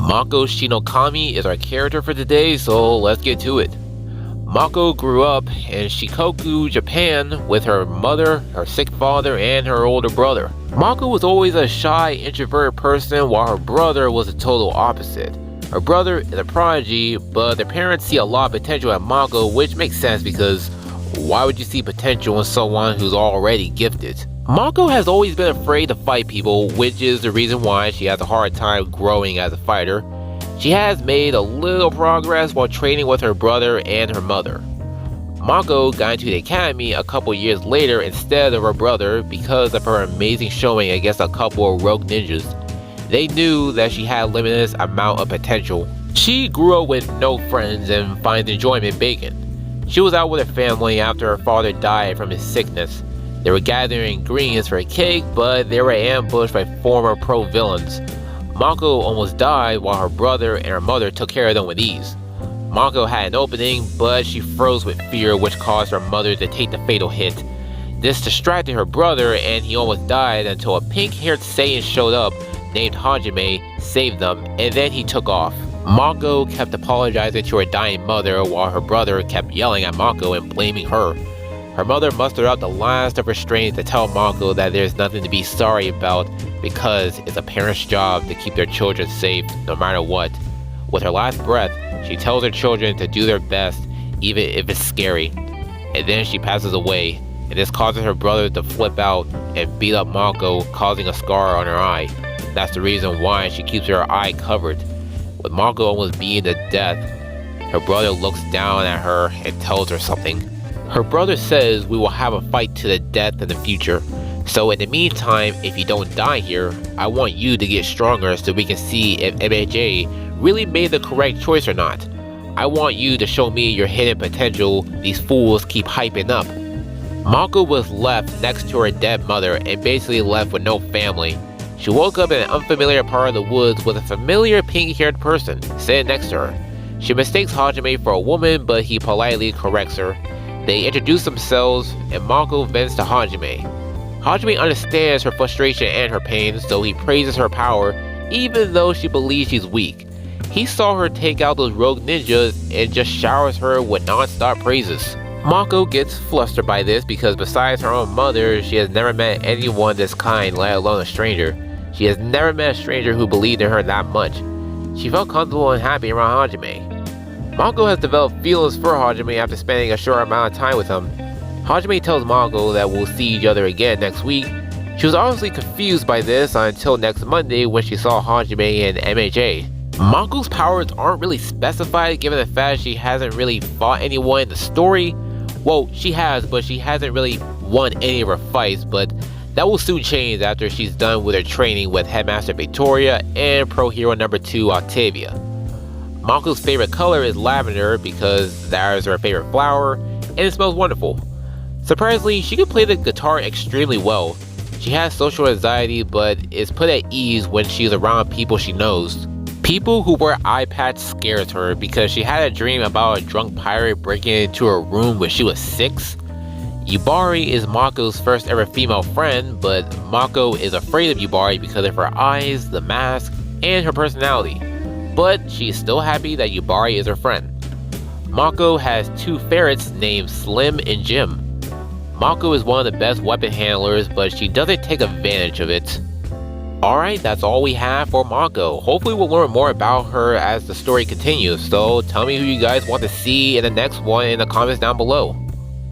Mako Shinokami is our character for today, so let's get to it. Mako grew up in Shikoku, Japan with her mother, her sick father, and her older brother. Mako was always a shy, introverted person while her brother was the total opposite. Her brother is a prodigy, but their parents see a lot of potential in Mako, which makes sense because why would you see potential in someone who's already gifted? Mako has always been afraid to fight people, which is the reason why she has a hard time growing as a fighter. She has made a little progress while training with her brother and her mother. Mako got into the academy a couple years later instead of her brother because of her amazing showing against a couple of rogue ninjas. They knew that she had a limitless amount of potential. She grew up with no friends and finds enjoyment baking. She was out with her family after her father died from his sickness. They were gathering ingredients for a cake, but they were ambushed by former pro-villains. Mako almost died while her brother and her mother took care of them with ease. Mako had an opening, but she froze with fear, which caused her mother to take the fatal hit. This distracted her brother and he almost died until a pink-haired Saiyan showed up named Hajime, saved them, and then he took off. Mako kept apologizing to her dying mother while her brother kept yelling at Mako and blaming her. Her mother mustered out the last of her strength to tell Mako that there's nothing to be sorry about because it's a parent's job to keep their children safe no matter what. With her last breath, she tells her children to do their best even if it's scary. And then she passes away, and this causes her brother to flip out and beat up Mako, causing a scar on her eye. That's the reason why she keeps her eye covered. With Mako almost beaten to death, her brother looks down at her and tells her something. Her brother says we will have a fight to the death in the future. So in the meantime, if you don't die here, I want you to get stronger so we can see if MHA really made the correct choice or not. I want you to show me your hidden potential these fools keep hyping up. Mako was left next to her dead mother and basically left with no family. She woke up in an unfamiliar part of the woods with a familiar pink-haired person sitting next to her. She mistakes Hajime for a woman, but he politely corrects her. They introduce themselves, and Mako vents to Hajime. Hajime understands her frustration and her pain, so he praises her power, even though she believes she's weak. He saw her take out those rogue ninjas and just showers her with non-stop praises. Mako gets flustered by this because besides her own mother, she has never met anyone this kind, let alone a stranger. She has never met a stranger who believed in her that much. She felt comfortable and happy around Hajime. Mako has developed feelings for Hajime after spending a short amount of time with him. Hajime tells Mako that we'll see each other again next week. She was honestly confused by this until next Monday when she saw Hajime and MHA. Mako's powers aren't really specified given the fact she hasn't really fought anyone in the story. Well, she has, but she hasn't really won any of her fights, but that will soon change after she's done with her training with Headmaster Victoria and Pro Hero number 2 Octavia. Mako's favorite color is lavender because that is her favorite flower, and it smells wonderful. Surprisingly, she can play the guitar extremely well. She has social anxiety, but is put at ease when she's around people she knows. People who wear eye patch scares her because she had a dream about a drunk pirate breaking into her room when she was 6. Yubari is Mako's first ever female friend, but Mako is afraid of Yubari because of her eyes, the mask, and her personality. But she is still happy that Yubari is her friend. Mako has 2 ferrets named Slim and Jim. Mako is one of the best weapon handlers, but she doesn't take advantage of it. Alright, that's all we have for Mako. Hopefully we'll learn more about her as the story continues, so tell me who you guys want to see in the next one in the comments down below.